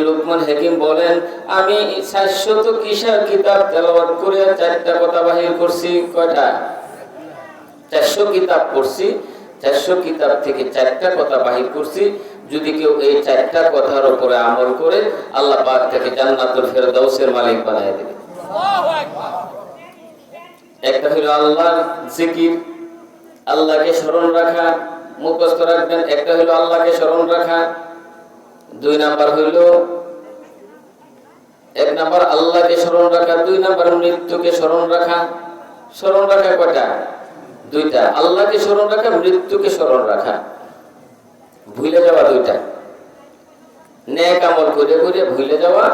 লুকমান হাকিম বলেন, আমি 400 কিসা কিতাব তেলাওয়াত করে 4টা কথা বাহির করছি। কয়টা? 400 কিতাব পড়ছি, 400 কিতাব থেকে 4টা কথা বাহির করছি। যদি কেউ এই 4টা কথার উপরে আমল করে, আল্লাহ পাক তাকে জান্নাতুল ফেরদাউসের মালিক বানায় দেবে। একটা হলো আল্লাহর জিকির, আল্লাহকে স্মরণ রাখা, মুখস্থ রাখবেন। একটা হলো আল্লাহকে স্মরণ রাখা। 2 নাম্বার হলো, 1 নাম্বার আল্লাহকে স্মরণ রাখা, 2 নাম্বার মৃত্যুকে স্মরণ রাখা। স্মরণ রাখা কয়টা? 2টা। আল্লাহকে স্মরণ রাখা, মৃত্যুকে স্মরণ রাখা। ভুলে যাওয়া 2টা। নেক আমল করে করে ভুলে যাওয়া,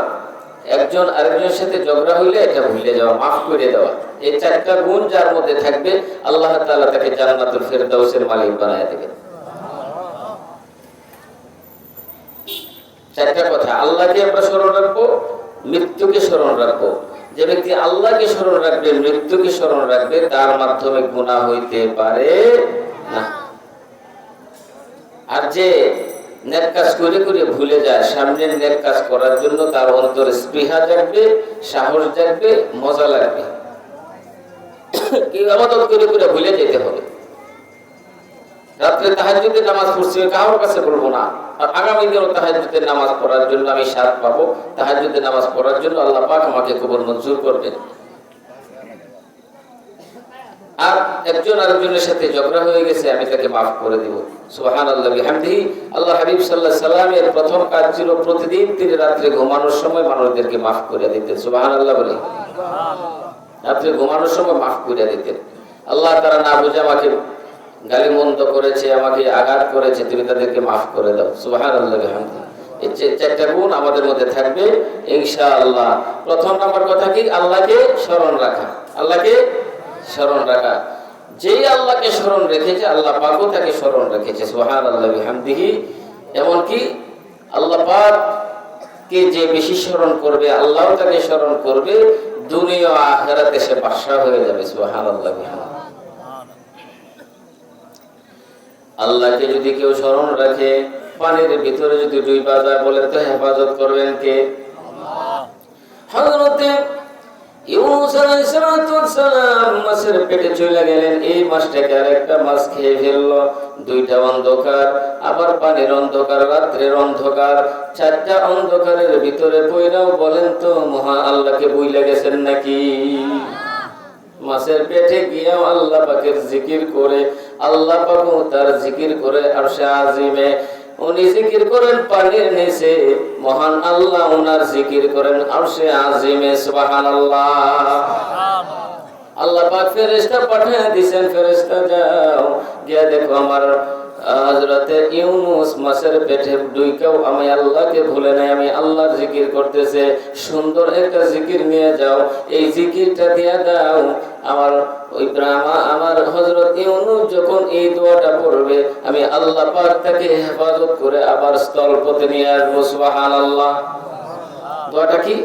একজন আরেকজনের সাথে ঝগড়া হইলে এটা ভুলে যাওয়া, মাফ করে দেওয়া। এই 4টা গুণ যার মধ্যে থাকবে, আল্লাহ তাআলা তাকে জান্নাতুল ফেরদাউসের মালিক বানায় দেবেন। 4টা কথা, আল্লাহকে আমরা স্মরণ রাখবো, মৃত্যুকে স্মরণ রাখবো। যে ব্যক্তি আল্লাহকে স্মরণ রাখবে, মৃত্যুকে স্মরণ রাখবে, তার মাধ্যমে গুনাহ হইতে পারে না। আর যে নেক কাজ করে করে ভুলে যায়, সামনের নেক কাজ করার জন্য তার অন্তরে স্পৃহা জাগবে, সাহস জাগবে, মজা লাগবে। কি ইবাদত করে করে ভুলে যেতে হবে। রাত্রে তাহাজ্জুদের নামাজ পড়ছি, কারোর কাছে বলবো না। আর আগামী দিনও তাহাজ্জুদের নামাজ পড়ার জন্য আমি সাথ পাবো। তাহাজ্জুদের নামাজ পড়ার জন্য আল্লাহ পাক আমাকে কবুল মঞ্জুর করবেন। আর একজন আরেকজনের সাথে ঝগড়া হয়ে গেছে, আমি তাকে মাফ করে দিব। সুবহানাল্লাহি বিহামদিহি। আল্লাহ হাবিব সাল্লাল্লাহু আলাইহি সাল্লামের প্রথম কাজ ছিল প্রতিদিন তিনি রাত্রে ঘুমানোর সময় মানুষদেরকে মাফ করে দিতেন। সুবহানাল্লাহ বলে। রাত্রে ঘুমানোর সময় মাফ করে দিতেন। আল্লাহ তাআলা না বুঝে আমাকে গালিমন্দ করেছে, আমাকে আঘাত করেছে, তুমি তাদেরকে মাফ করে দাও। সুবহানাল্লাহি বিহামদিহি। এই 4টা গুণ আমাদের মধ্যে থাকবে ইনশাআল্লাহ। প্রথম নাম্বার কথা কি? আল্লাহকে স্মরণ রাখা। আল্লাহকে স্মরণ রাখা। যেই আল্লাহকে স্মরণ রেখেছে, আল্লাহ পাকও তাকে স্মরণ রেখেছে। সুবহানাল্লাহি বিহামদিহি। এমনকি আল্লাহ পাককে যে বেশি স্মরণ করবে, আল্লাহও তাকে স্মরণ করবে, দুনিয়া ও আখিরাতে সে বাদশা হয়ে যাবে। সুবহানাল্লাহি বিহামদিহি। আল্লাহকে যদি কেউ স্মরণ রাখে, পানির ভিতরে যদি ডুইবা যায়, বলে তো হেফাজত করবেন কে? আল্লাহ। হযরতে ইউনূস আলাইহিস সালাম মাছের পেটে চলে গেলেন। এই মাছটাকে আরেকটা মাছ খেয়ে ফেললো। 2টা অন্ধকার, আবার পানির অন্ধকার, রাত্রের অন্ধকার, 4টা অন্ধকারের ভিতরে পয়রাও বলেন তো মহা আল্লাহকে ভুলে গেছেন নাকি? মাছের পেটে গিয়েও আল্লাহ পাকের জিকির করে, আল্লাহ পাকও তার জিকির করে আরশে আজিমে। উনি জিকির করেন পানির নিচে, মহান আল্লাহ ওনার জিকির করেন আরশে আজিমে। সুবহানাল্লাহ। আল্লাহ পাক ফেরেশতা পাঠিয়ে দিয়েছেন, ফেরেশতা যাও গিয়ে দেখো আমার হযরতে ইউনূস মাছের পেটে ঢুকেও আমি আল্লাহকে ভুলে নাই, আমি আল্লাহর জিকির করতেছে। সুন্দর একটা জিকির নিয়ে যাও, এই জিকিরটা দিয়ে দাও। আমার আমার হযরত ইউনূস যখন এই দোয়াটা পড়বে, আমি আল্লাহ পাক তাকে হেফাজত করে আবার স্থলপথে নিয়ে আসবো। সুবহানাল্লাহ। দোয়াটা কি?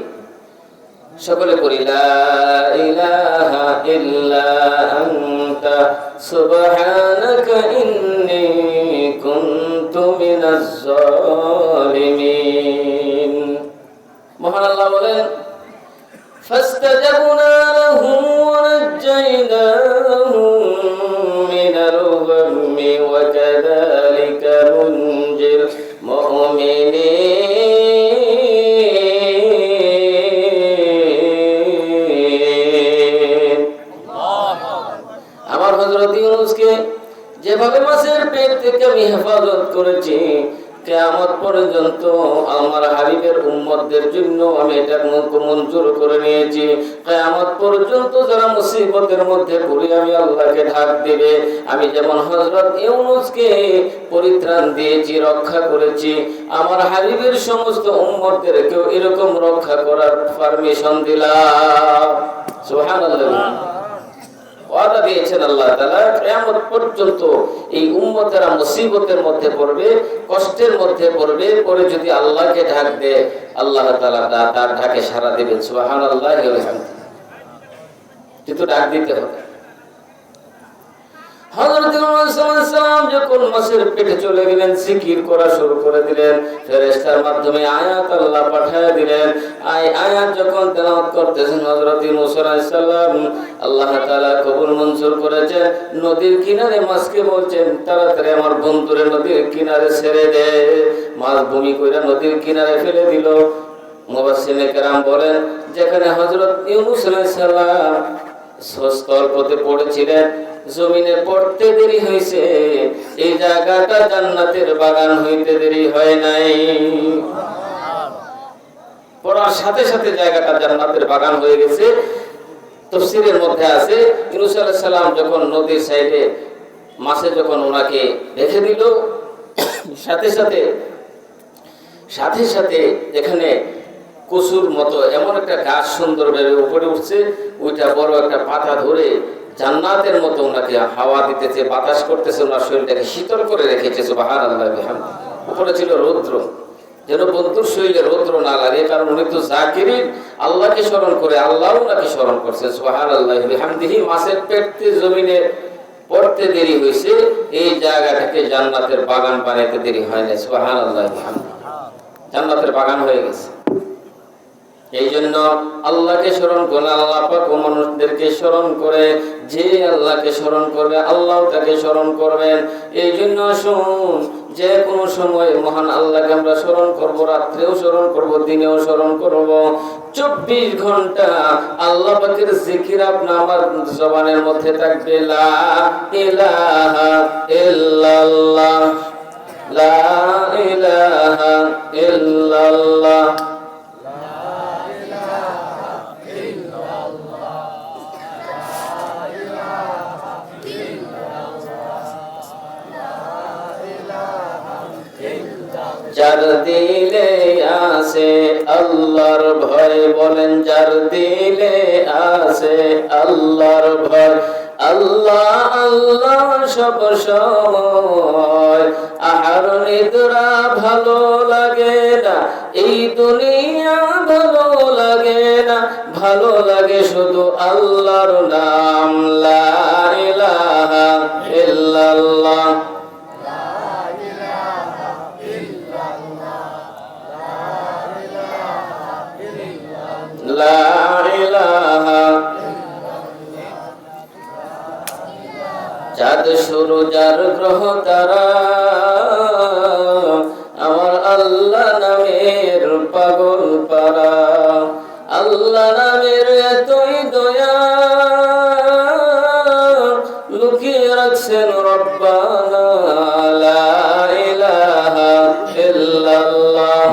সকলে পড়ি, লা ইলাহা ইল্লা আনতা সুবহানাকা ইন্নী কুনতু মিনাজ জালিমিন। মহান আল্লাহ বলেন, ফাস্তাজাবনা লাহু ওয়া নাজ্জায়নাহু মিনাল গাম্মি ওয়া কাযালিকা নুনজিল মুমিনিন। আমার হযরত ইউনূসকে যেভাবে মাছের পেট থেকে আমি হেফাজত করেছি, কিয়ামত পর্যন্ত আমার হাবিবের উম্মতদের জন্য আমি এটা মঞ্জুর করে নিয়েছি। কিয়ামত পর্যন্ত যারা মুসিবতের মধ্যে পড়ে আমি আল্লাহকে ডাক দিবে, আমি যেমন হযরত ইউনূসকে পরিত্রাণ দিয়েছি, রক্ষা করেছি, আমার হাবিবের সমস্ত উম্মতদেরকেও এরকম রক্ষা করার পারমিশন দিলাম। সুবহানাল্লাহ। ওয়াদা দিয়েছেন আল্লাহ তাআলা, কিয়ামত পর্যন্ত এই উম্মতেরা মুসিবতের মধ্যে পড়বে, কষ্টের মধ্যে পড়বে, পরে যদি আল্লাহকে ডাক দেয়, আল্লাহ তাআলা তার ডাকে সাড়া দিবেন। সুবহানাল্লাহি ওয়া বিহামদিহি। কিন্তু ডাক দিতে হবে। হযরত ইউনূস আলাইহিস সালাম যখন মাছের পেটে চলে গেলেন, জিকির করা শুরু করে দিলেন, ফেরেশতার মাধ্যমে আয়াত আল্লাহ পাঠিয়ে দিলেন। আয়াত যখন তেলাওয়াত করতেছেন হযরত ইউনূস আলাইহিস সালাম, আল্লাহ তাআলা কবুল মঞ্জুর করেছেন। নদীর কিনারে মাছকে বলছেন, তাড়াতাড়ি আমার বন্ধুরে নদীর কিনারে ছেড়ে দে। মাছ বমি কইরা নদীর কিনারে ফেলে দিল। মুফাসসিরিনে কেরাম বলেন, যেখানে হযরত ইউনূস আলাইহিস সালাম স্থল পথে পড়েছিলেন, জমিনে পড়তে দেরি হয়েছে, এই জায়গাটা জান্নাতের বাগান হইতে দেরি হয় নাই। পড়ার সাথে সাথে জায়গাটা জান্নাতের বাগান হয়ে গেছে। তাফসীরের মধ্যে আছে, ইউনূস আলাইহিস সালাম যখন নদীর সাইডে মাছে যখন ওনাকে রেখে দিল, সাথে সাথে এখানে কচুর মতো এমন একটা গাছ সুন্দরভাবে উপরে উঠছে, ওইটা বড় একটা পাতা ধরে জান্নাতের মতো ওনাকে হাওয়া দিতেছে, বাতাস করতেছে, ওনার শরীরটাকে শীতল করে রেখেছে। সুবহানাল্লাহ বিহামদিহি। উপরে ছিল রৌদ্র, যেন বন্ধুর শরীরে রৌদ্র না লাগে, কারণ উনি তো জাকিরিন, আল্লাহকে স্মরণ করে, আল্লাহ ওনাকে স্মরণ করছে। সুবহানাল্লাহ বিহামদিহি। মাছের পেটে জমিনে পড়তে দেরি হয়েছে, এই জায়গাটাকে জান্নাতের বাগান বানাইতে দেরি হয় না। সুবহানাল্লাহ বিহামদিহি। জান্নাতের বাগান হয়ে গেছে। এই জন্য আল্লাহকে স্মরণ করে, আল্লাহ পাক ও মানুষদেরকে স্মরণ করে, যে আল্লাহকে স্মরণ করবে আল্লাহ তাকে স্মরণ করবেন। এই জন্য শুন, যে কোনো সময় মহান আল্লাহকে আমরা স্মরণ করব, রাত্রেও স্মরণ করব, দিনেও স্মরণ করব। 24 ঘন্টা আল্লাহ পাকের জিকির আপনার আমার জবানের মধ্যে থাকবে। লা ইলাহা ইল্লাল্লাহ, লা ইলাহা ইল্লাল্লাহ, যার দিলে আছে আল্লাহর ভয়, বলেন যার দিলে আছে আল্লাহর ভয়, আল্লাহ আল্লাহ সব সময়। আর নিদ্রা ভালো লাগে না, এই দুনিয়া ভালো লাগে না, ভালো লাগে শুধু আল্লাহর নাম। লা ইলাহা ইল্লাল্লাহ, লা ইলাহা। চাঁদ সূরজ আর গ্রহ তারা আমার আল্লাহ নামের পাগল পারা, আল্লাহ নামের এতই দয়া লুকিয়ে রাখছেন রব্বানা। লা ইলাহা ইল্লাল্লাহ,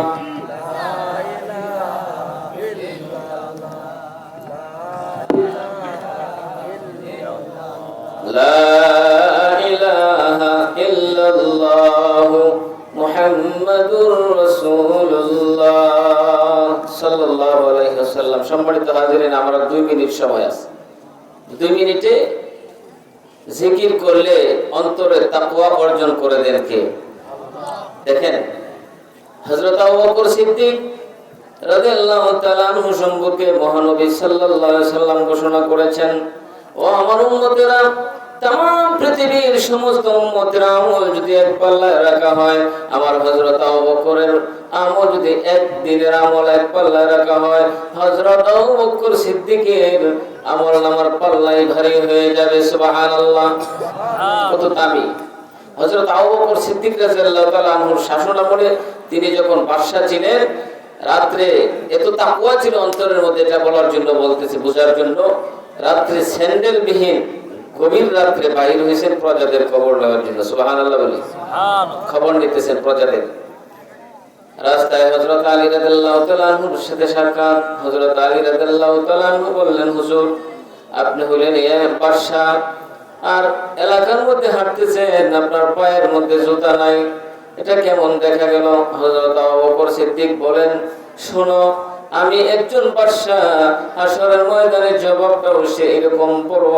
লা ইলাহা ইল্লাল্লাহ মুহাম্মাদুর রাসূলুল্লাহ সাল্লাল্লাহু আলাইহি ওয়াসাল্লাম। সম্মানিত হাজিরিন, আমরা 2 মিনিট সময় আছে। 2 মিনিটে জিকির করলে অন্তরে তাকওয়া অর্জন করে দেন কে? দেখেন, হযরত আবু বকর সিদ্দিক রাদিয়াল্লাহু তাআলা আনহু সম্পর্কে মহানবী সাল্লাল্লাহু আলাইহি ওয়াসাল্লাম ঘোষণা করেছেন, ও আমার উম্মতেরা, तमाम পৃথিবীর সমস্ত উম্মতের আমল যদি এক পাল্লায় রাখা হয়, আমার হযরত আবু বকরের আমল যদি এক দিনের আমল এক পাল্লায় রাখা হয়, হযরত আবু বকর সিদ্দিকের আমল নামার পাল্লাই ভারী হয়ে যাবে। সুবহানাল্লাহ, কত দামি! হযরত আবু বকর সিদ্দিক রাদিয়াল্লাহু তাআলা আনহুর শাসনামলে তিনি যখন বাদশা ছিলেন, রাত্রে এত তাকওয়া ছিল অন্তরের মধ্যে, এটা বলার জন্য বলতেছি, বোঝার জন্য। রাত্রে স্যান্ডেলবিহীন গভীর রাত্রে বাইর হয়েছেন প্রজাদের খবর নেওয়ার জন্য। সুবহানাল্লাহ বলি, খবর নিতেছেন প্রজাদের। রাস্তায় হযরত আলী রাদিয়াল্লাহু তাআলা আনহুর সাথে সাক্ষাৎ। হযরত আলী রাদিয়াল্লাহু তাআলা আনহু বললেন, হুজুর, আপনি হলেন বাদশা, আর এলাকার মধ্যে হাঁটতেছেন, আপনার পায়ের মধ্যে জুতা নাই, এটা কেমন দেখা গেল? হযরত আবু বকর সিদ্দিক বলেন, শোনো, আমি একজন বাদশা, হাসরের ময়দানে জবাবটাও সে এরকম বড়।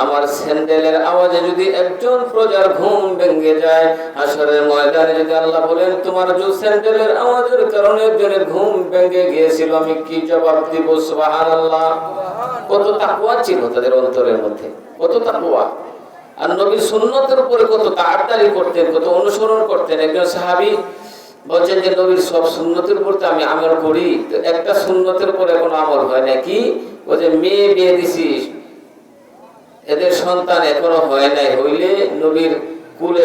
আমার স্যান্ডেলের আওয়াজে যদি একজন প্রজার ঘুম ভেঙে যায়, হাসরের ময়দানে যদি আল্লাহ বলেন তোমার যে স্যান্ডেলের আওয়াজের কারণে একজনের ঘুম ভেঙে গিয়েছিল, আমি কি জবাব দিব? সুবহানাল্লাহ। কত তাকওয়া ছিল তাদের অন্তরের মধ্যে, কত তাকওয়া! আর নবীর সুন্নতের উপরে কত তাড়াতাড়ি করতেন, কত অনুসরণ করতেন। একজন সাহাবী বলছেন যে নবীর সব সুন্নতের উপর তো আমি আমল করি, তো একটা সুন্নতের উপরে কোনো আমল হয় না। কি? ও যে মেয়ে বিয়ে দিছিস, এদের সন্তান এখনো হয় নাই, হইলে নবীর কুলে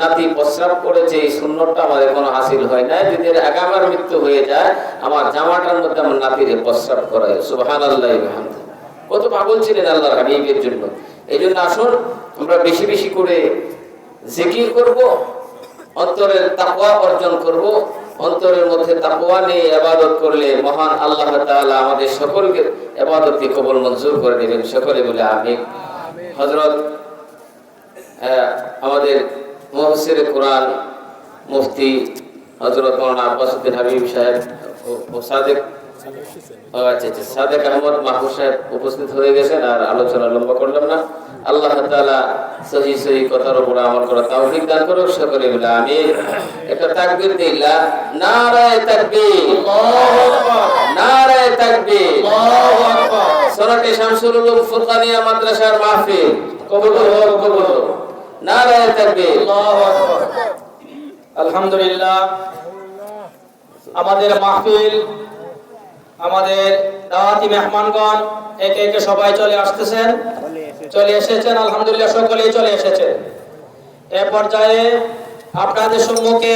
নাতি প্রস্রাব করেছে, এই সুন্নতটা আমার এখনো হাসিল হয় নাই। যদি আগে আমার মৃত্যু হয়ে যায়, আমার জামাটার মধ্যে আমার নাতিরে প্রস্রাব করায়। সুবহানাল্লাহ। কত পাগল ছিলেন আল্লাহর হাবিবের জন্য। এই জন্য আসুন আমরা বেশি বেশি করে জিকির করব, অন্তরের তাকওয়া অর্জন করব। অন্তরের মধ্যে তাকওয়া নিয়ে ইবাদত করলে মহান আল্লাহ তাআলা আমাদের সকলকে ইবাদতকে কবুল মঞ্জুর করে নেবেন। সকলে বলে আমিন। হযরত আমাদের মুফাসসির কোরআন মুফতি হযরত মাওলানা আব্বাস উদ্দিন হাবিব সাহেব ও সাদেক আহমদ মাহফুজ সাহেব উপস্থিত হয়ে গেছেন। আর আলোচনা লম্বা করলাম না। আল্লাহ তাআলা সহি কথার উপর আমল করার তৌফিক দান করুন। সকলে বলে আমিন। একটা তাকবীর দিলা, নারায়ে তাকবীর, আল্লাহু আকবার, নারায়ে তাকবীর, আল্লাহু আকবার। সরাতে শামসুল উলুম ফুরকানিয়া মাদ্রাসার মাহফিল কবুল হোক, কবুল হোক। নারায়ে তাকবীর, আল্লাহু আকবার। আলহামদুলিল্লাহ, আমাদের মাহফিল, আমাদের দাওয়াতি মেহমানগণ একে একে সবাই চলে এসেছেন। আলহামদুলিল্লাহ, সকলেই চলে এসেছেন। এ পর্যায়ে আপনাদের সম্মুখে